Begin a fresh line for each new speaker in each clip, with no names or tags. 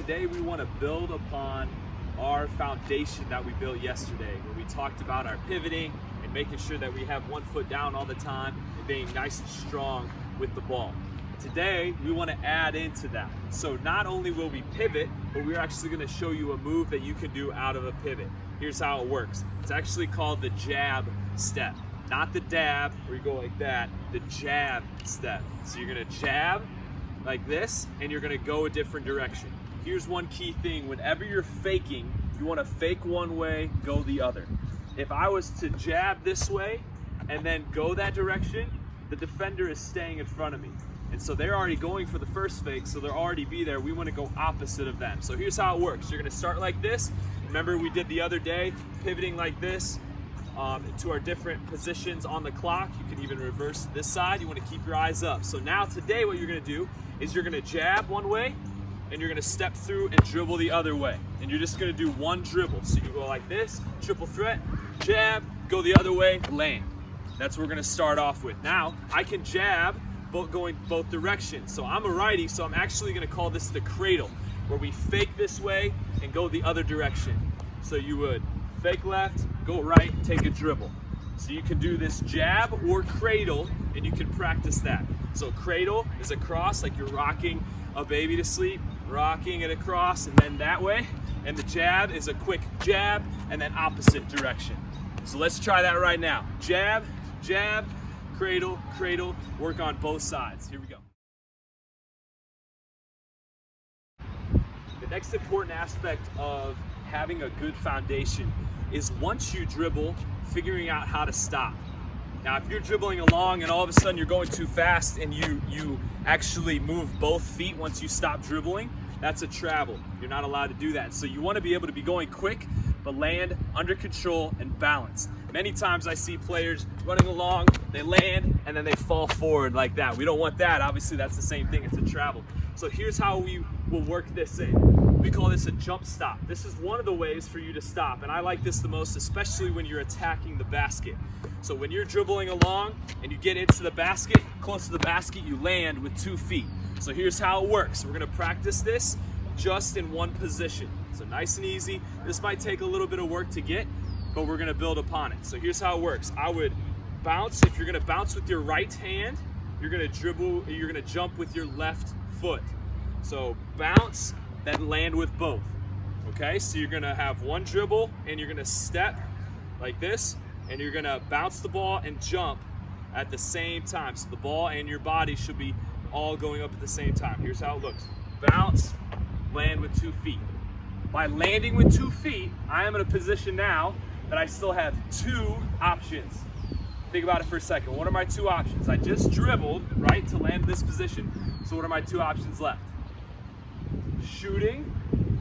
today we want to build upon our foundation that we built yesterday, where we talked about our pivoting and making sure that we have one foot down all the time and being nice and strong with the ball. Today we want to add into that. So not only will we pivot, but we're actually going to show you a move that you can do out of a pivot. Here's how it works. It's actually called the jab step. Not the dab where you go like that, the jab step. So you're going to jab like this and you're going to go a different direction. Here's one key thing: whenever you're faking, you want to fake one way, go the other. If I was to jab this way and then go that direction, the defender is staying in front of me. And so they're already going for the first fake, so they'll already be there. We want to go opposite of them. So here's how it works. You're going to start like this. Remember we did the other day, pivoting like this to our different positions on the clock. You can even reverse this side. You want to keep your eyes up. So now today what you're going to do is you're going to jab one way, and you're going to step through and dribble the other way. And you're just going to do one dribble. So you go like this, triple threat, jab, go the other way, land. That's what we're going to start off with. Now, I can jab going both directions. So I'm a righty, so I'm actually going to call this the cradle, where we fake this way and go the other direction. So you would fake left, go right, take a dribble. So you can do this jab or cradle, and you can practice that. So cradle is across, like you're rocking a baby to sleep, rocking it across and then that way. And the jab is a quick jab and then opposite direction. So let's try that right now. Jab, jab, cradle, cradle, work on both sides. Here we go. The next important aspect of having a good foundation is once you dribble, figuring out how to stop. Now, if you're dribbling along and all of a sudden you're going too fast and you actually move both feet once you stop dribbling, that's a travel. You're not allowed to do that. So you want to be able to be going quick, but land under control and balance. Many times I see players running along, they land, and then they fall forward like that. We don't want that. Obviously, that's the same thing. It's a travel. So here's how we will work this in. We call this a jump stop. This is one of the ways for you to stop, and I like this the most, especially when you're attacking the basket. So when you're dribbling along and you get into the basket, close to the basket, you land with 2 feet. So here's how it works. We're going to practice this just in one position. So nice and easy. This might take a little bit of work to get, but we're going to build upon it. So here's how it works. I would bounce. If you're going to bounce with your right hand, you're going to dribble, you're going to jump with your left foot. So bounce, then land with both. Okay, so you're going to have one dribble and you're going to step like this, and you're going to bounce the ball and jump at the same time. So the ball and your body should be all going up at the same time. Here's how it looks. Bounce, land with 2 feet. By landing with 2 feet, I am in a position now that I still have 2 options. Think about it for a second. What are my 2 options? I just dribbled, right, to land this position. So what are my 2 options left? Shooting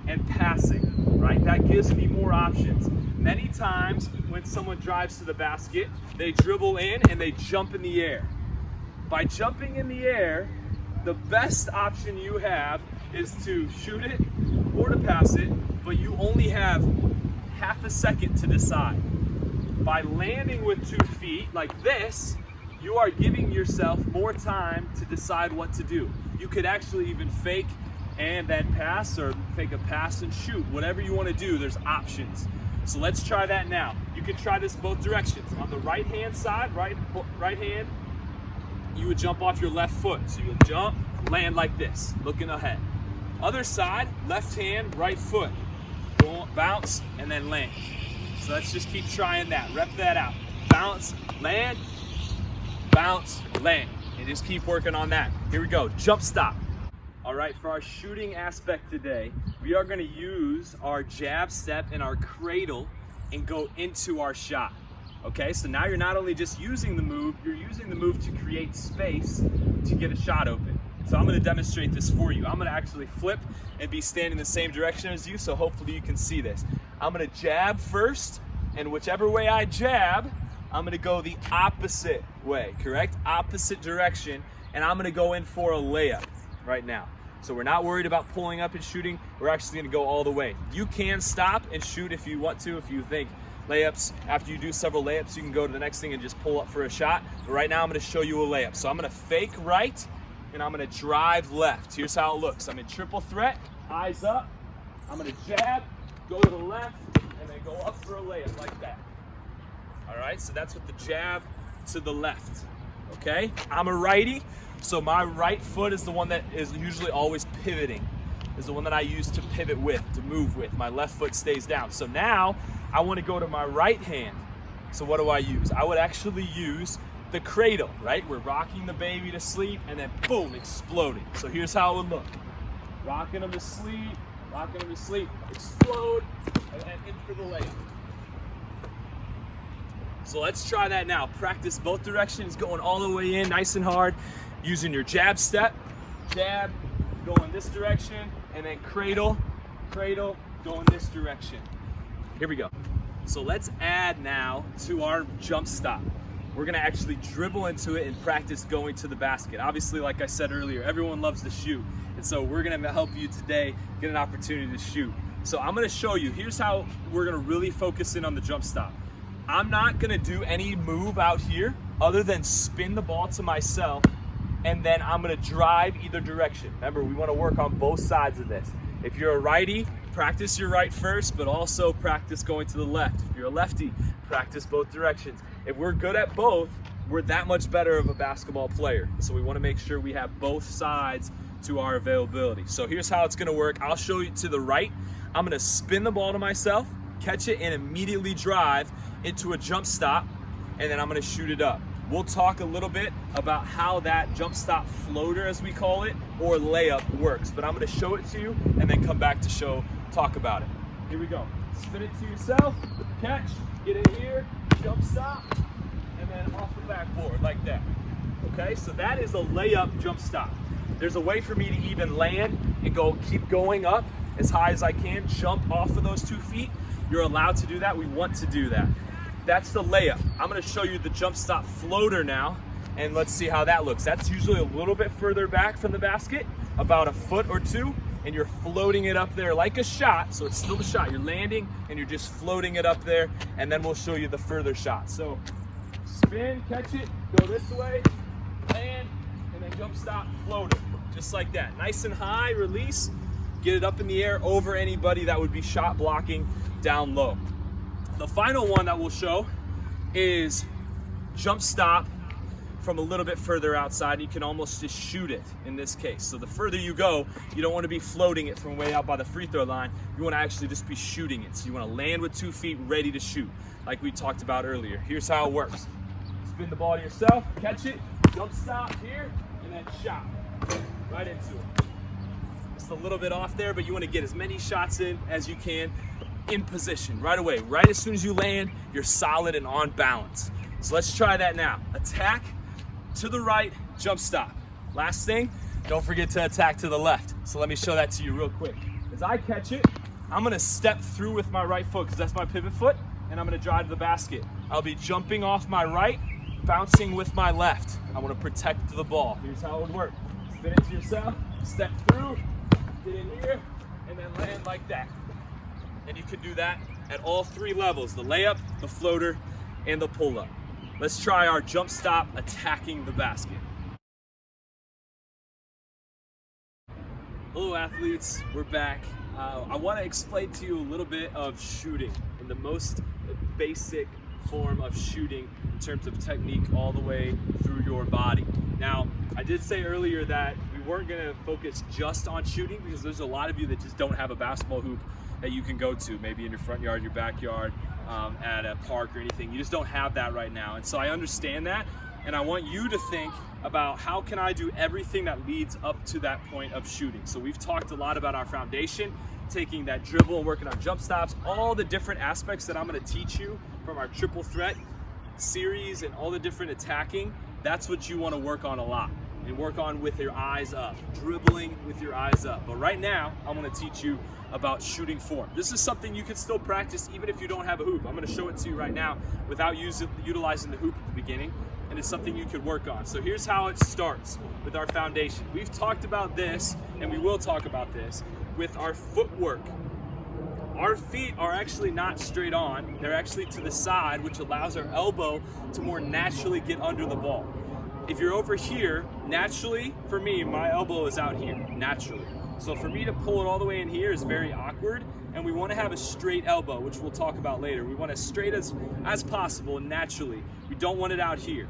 and passing, right? That gives me more options. Many times when someone drives to the basket, they dribble in and they jump in the air. By jumping in the air, the best option you have is to shoot it or to pass it, but you only have half a second to decide. By landing with 2 feet like this, you are giving yourself more time to decide what to do. You could actually even fake and then pass, or fake a pass and shoot. Whatever you want to do, there's options. So let's try that now. You can try this both directions. On the right hand side, right hand, you would jump off your left foot. So you would jump, land like this, looking ahead. Other side, left hand, right foot. Bounce, and then land. So let's just keep trying that. Rep that out. Bounce, land, bounce, land. And just keep working on that. Here we go. Jump stop. All right, for our shooting aspect today, we are going to use our jab step and our cradle and go into our shot. Okay, so now you're not only just using the move, you're using the move to create space to get a shot open. So I'm going to demonstrate this for you. I'm going to actually flip and be standing the same direction as you, so hopefully you can see this. I'm going to jab first, and whichever way I jab, I'm going to go the opposite way, correct? Opposite direction, and I'm going to go in for a layup right now. So we're not worried about pulling up and shooting. We're actually going to go all the way. You can stop and shoot if you want to, if you think layups. After you do several layups, you can go to the next thing and just pull up for a shot. But right now I'm going to show you a layup. So I'm going to fake right and I'm going to drive left. Here's how it looks. I'm in triple threat. eyes up. I'm gonna jab, go to the left, and then go up for a layup like that. All right, so that's with the jab to the left, okay? I'm a righty, so my right foot is the one that is usually always pivoting, is the one that I use to pivot with, to move with. My left foot stays down. So now I wanna go to my right hand. So what do I use? I would actually use the cradle, right? We're rocking the baby to sleep and then boom, exploding. So here's how it would look. Rocking them to sleep, explode, and then in for the layup. So let's try that now. Practice both directions, going all the way in nice and hard, using your jab step, jab, going this direction, and then cradle, cradle, going this direction. Here we go. So let's add now to our jump stop. We're gonna actually dribble into it and practice going to the basket. Obviously, like I said earlier, everyone loves to shoot. And so we're gonna help you today get an opportunity to shoot. So I'm gonna show you, here's how we're gonna really focus in on the jump stop. I'm not gonna do any move out here other than spin the ball to myself, and then I'm gonna drive either direction. Remember, we wanna work on both sides of this. If you're a righty, practice your right first, but also practice going to the left. If you're a lefty, practice both directions. If we're good at both, we're that much better of a basketball player. So we wanna make sure we have both sides to our availability. So here's how it's gonna work. I'll show you to the right. I'm gonna spin the ball to myself, catch it, and immediately drive into a jump stop, and then I'm gonna shoot it up. We'll talk a little bit about how that jump stop floater, as we call it, or layup works, but I'm gonna show it to you and then come back to talk about it. Here we go. Spin it to yourself, catch, get it here, jump stop, and then off the backboard like that. Okay, so that is a layup jump stop. There's a way for me to even land and keep going up as high as I can, jump off of those 2 feet. You're allowed to do that. We want to do that. That's the layup. I'm gonna show you the jump stop floater now, and let's see how that looks. That's usually a little bit further back from the basket, about a foot or two, and you're floating it up there like a shot, so it's still a shot. You're landing, and you're just floating it up there, and then we'll show you the further shot. So spin, catch it, go this way, land, and then jump stop, floater, just like that. Nice and high, release, get it up in the air over anybody that would be shot blocking down low. The final one that we'll show is jump stop from a little bit further outside. You can almost just shoot it in this case. So the further you go, you don't want to be floating it from way out by the free throw line. You want to actually just be shooting it. So you want to land with 2 feet ready to shoot, like we talked about earlier. Here's how it works. Spin the ball to yourself, catch it, jump stop here, and then shot right into it. Just a little bit off there, but you want to get as many shots in as you can in position right away. Right as soon as you land, you're solid and on balance. So let's try that now. Attack to the right, jump stop. Last thing, don't forget to attack to the left. So let me show that to you real quick. As I catch it, I'm gonna step through with my right foot because that's my pivot foot, and I'm gonna drive to the basket. I'll be jumping off my right, bouncing with my left. I wanna protect the ball. Here's how it would work. Spin it to yourself, step through, get in here, and then land like that. And you can do that at all 3 levels, the layup, the floater, and the pull-up. Let's try our jump stop attacking the basket. Hello athletes, we're back. I want to explain to you a little bit of shooting in the most basic form of shooting in terms of technique all the way through your body. Now, I did say earlier that we weren't going to focus just on shooting because there's a lot of you that just don't have a basketball hoop that you can go to, maybe in your front yard, your backyard, at a park or anything. You just don't have that right now. And so I understand that, and I want you to think about how can I do everything that leads up to that point of shooting. So we've talked a lot about our foundation, taking that dribble and working on jump stops, all the different aspects that I'm gonna teach you from our triple threat series and all the different attacking. That's what you wanna work on a lot and work on with your eyes up, dribbling with your eyes up. But right now, I'm gonna teach you about shooting form. This is something you can still practice even if you don't have a hoop. I'm gonna show it to you right now without utilizing the hoop at the beginning, and it's something you could work on. So here's how it starts with our foundation. We've talked about this, and we will talk about this, with our footwork. Our feet are actually not straight on, they're actually to the side, which allows our elbow to more naturally get under the ball. If you're over here, naturally, for me, my elbow is out here, naturally. So for me to pull it all the way in here is very awkward, and we want to have a straight elbow, which we'll talk about later. We want as straight as possible and naturally. We don't want it out here.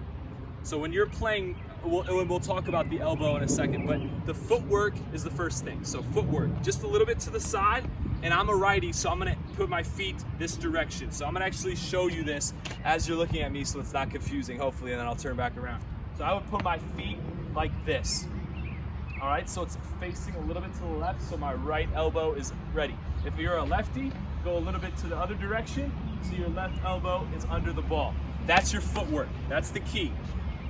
So when you're playing, we'll talk about the elbow in a second, but the footwork is the first thing. So footwork, just a little bit to the side, and I'm a righty, so I'm gonna put my feet this direction. So I'm gonna actually show you this as you're looking at me so it's not confusing, hopefully, and then I'll turn back around. So I would put my feet like this. All right, so it's facing a little bit to the left, so my right elbow is ready. If you're a lefty, go a little bit to the other direction, so your left elbow is under the ball. That's your footwork, that's the key.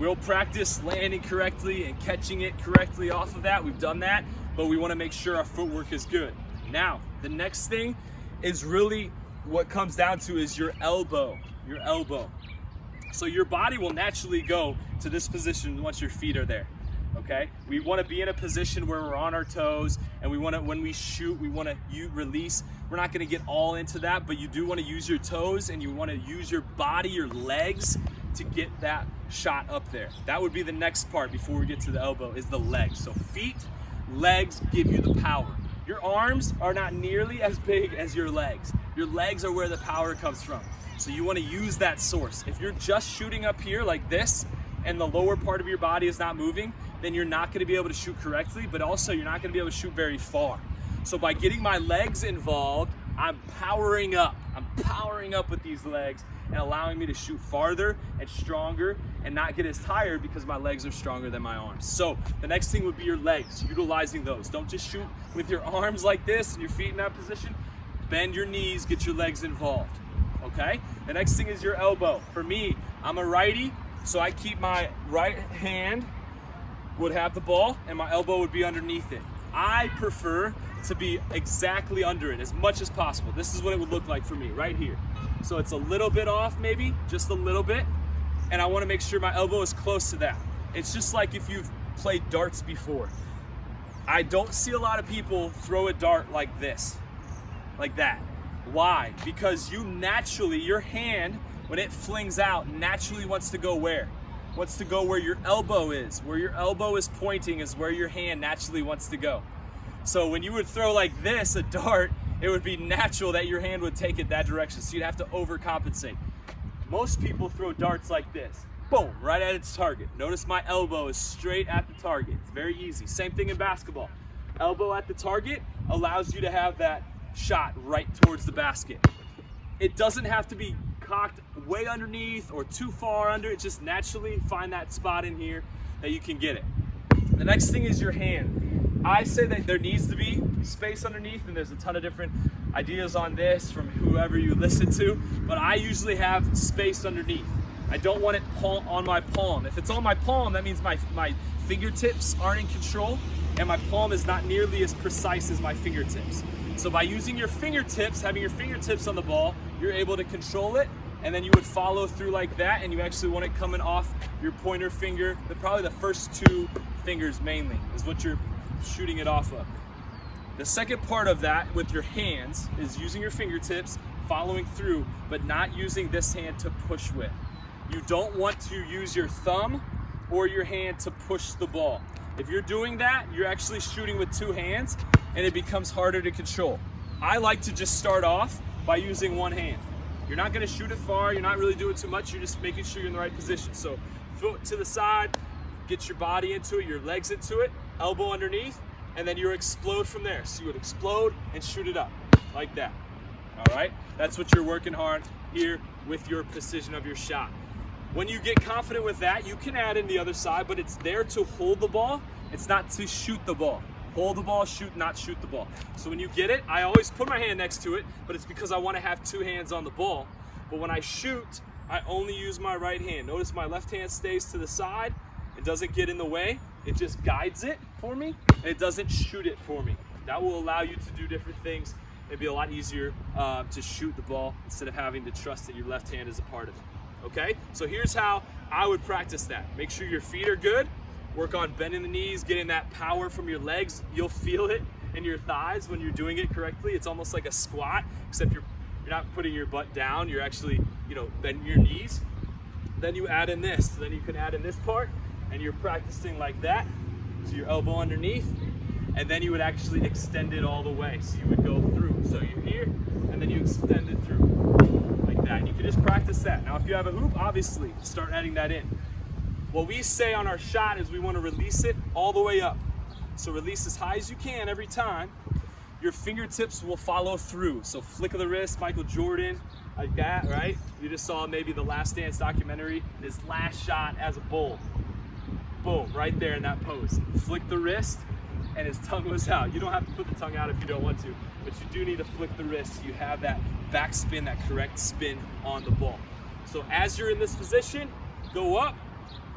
We'll practice landing correctly and catching it correctly off of that. We've done that, but we wanna make sure our footwork is good. Now, the next thing is really what comes down to is your elbow, So your body will naturally go to this position once your feet are there, okay? We wanna be in a position where we're on our toes, and we wanna, when we shoot, we wanna release. We're not gonna get all into that, but you do wanna use your toes, and you wanna use your body, your legs, to get that shot up there. That would be the next part before we get to the elbow, is the legs. So feet, legs give you the power. Your arms are not nearly as big as your legs. Your legs are where the power comes from. So you want to use that source. If you're just shooting up here like this and the lower part of your body is not moving, then you're not going to be able to shoot correctly, but also you're not going to be able to shoot very far. So by getting my legs involved, I'm powering up. I'm powering up with these legs and allowing me to shoot farther and stronger and not get as tired because my legs are stronger than my arms. So the next thing would be your legs, utilizing those. Don't just shoot with your arms like this and your feet in that position. Bend your knees, get your legs involved, okay? The next thing is your elbow. For me, I'm a righty, so I keep my right hand would have the ball and my elbow would be underneath it. I prefer to be exactly under it as much as possible. This is what it would look like for me right here. So it's a little bit off, maybe, just a little bit, and I wanna make sure my elbow is close to that. It's just like if you've played darts before. I don't see a lot of people throw a dart like this, like that. Why? Because you naturally, your hand, when it flings out, naturally wants to go where? Wants to go where your elbow is. Where your elbow is pointing is where your hand naturally wants to go. So when you would throw like this, a dart, it would be natural that your hand would take it that direction, so you'd have to overcompensate. Most people throw darts like this. Boom, right at its target. Notice my elbow is straight at the target. It's very easy. Same thing in basketball. Elbow at the target allows you to have that shot right towards the basket. It doesn't have to be cocked way underneath or too far under. It just naturally find that spot in here that you can get it. The next thing is your hand. I say that there needs to be space underneath, and there's a ton of different ideas on this from whoever you listen to, but I usually have space underneath. I don't want it on my palm. If it's on my palm, that means my fingertips aren't in control, and my palm is not nearly as precise as my fingertips. So by using your fingertips, having your fingertips on the ball, you're able to control it, and then you would follow through like that, and you actually want it coming off your pointer finger, probably the first two fingers mainly, is what you're shooting it off of. The second part of that with your hands is using your fingertips, following through, but not using this hand to push with. You don't want to use your thumb or your hand to push the ball. If you're doing that, you're actually shooting with two hands and it becomes harder to control. I like to just start off by using one hand. You're not gonna shoot it far, you're not really doing too much, you're just making sure you're in the right position. So foot to the side, get your body into it, your legs into it, elbow underneath, and then you explode from there. So you would explode and shoot it up, like that. All right? That's what you're working hard here with your precision of your shot. When you get confident with that, you can add in the other side, but it's there to hold the ball. It's not to shoot the ball. Hold the ball, shoot, not shoot the ball. So when you get it, I always put my hand next to it, but it's because I want to have two hands on the ball. But when I shoot, I only use my right hand. Notice my left hand stays to the side. It doesn't get in the way. It just guides it for me, and it doesn't shoot it for me. That will allow you to do different things. It'd be a lot easier to shoot the ball instead of having to trust that your left hand is a part of it. Okay, so here's how I would practice that. Make sure your feet are good. Work on bending the knees, getting that power from your legs. You'll feel it in your thighs when you're doing it correctly. It's almost like a squat, except you're not putting your butt down. You're actually, bending your knees. Then you add in this. So then you can add in this part, and you're practicing like that. So your elbow underneath, and then you would actually extend it all the way. So you would go through. So you're here, and then you extend it through like that. And you can just practice that. Now, if you have a hoop, obviously, start adding that in. What we say on our shot is we want to release it all the way up. So release as high as you can every time. Your fingertips will follow through. So flick of the wrist, Michael Jordan, like that, right? You just saw maybe the Last Dance documentary, his last shot as a bull. Boom, right there in that pose. Flick the wrist, and his tongue was out. You don't have to put the tongue out if you don't want to, but you do need to flick the wrist so you have that back spin, that correct spin on the ball. So as you're in this position, go up,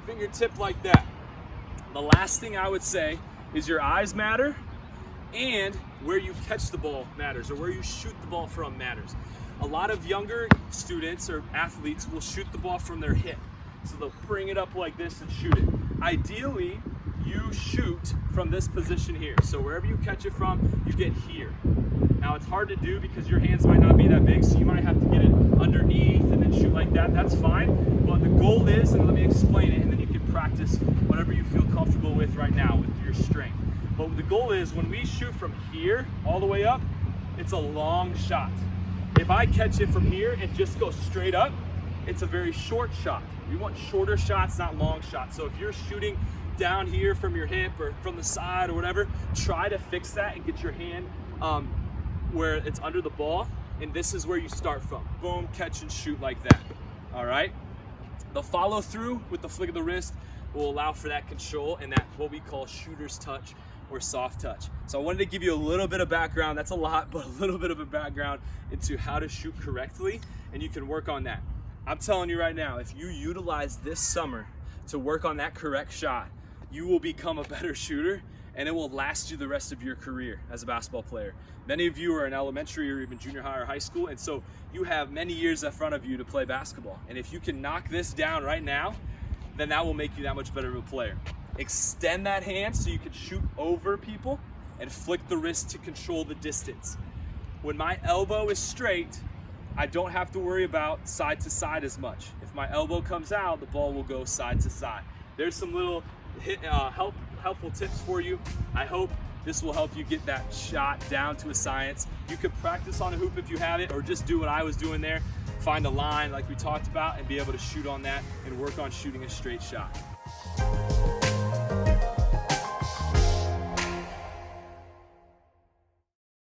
fingertip like that. The last thing I would say is your eyes matter, and where you catch the ball matters, or where you shoot the ball from matters. A lot of younger students or athletes will shoot the ball from their hip. So they'll bring it up like this and shoot it. Ideally, you shoot from this position here. So wherever you catch it from, you get here. Now it's hard to do because your hands might not be that big, so you might have to get it underneath and then shoot like that. That's fine. But the goal is, and let me explain it, and then you can practice whatever you feel comfortable with right now with your strength. But the goal is when we shoot from here all the way up, it's a long shot. If I catch it from here and just go straight up, it's a very short shot. We want shorter shots, not long shots. So if you're shooting down here from your hip or from the side or whatever, try to fix that and get your hand where it's under the ball, and this is where you start from. Boom, catch and shoot like that. All right? The follow through with the flick of the wrist will allow for that control and that what we call shooter's touch or soft touch. So I wanted to give you a little bit of background. That's a lot, but a little bit of a background into how to shoot correctly, and you can work on that. I'm telling you right now, if you utilize this summer to work on that correct shot, you will become a better shooter, and it will last you the rest of your career as a basketball player. Many of you are in elementary or even junior high or high school, and so you have many years in front of you to play basketball. And if you can knock this down right now, then that will make you that much better of a player. Extend that hand so you can shoot over people, and flick the wrist to control the distance. When my elbow is straight, I don't have to worry about side to side as much. If my elbow comes out, the ball will go side to side. There's some little helpful tips for you. I hope this will help you get that shot down to a science. You could practice on a hoop if you have it, or just do what I was doing there. Find a line like we talked about and be able to shoot on that and work on shooting a straight shot.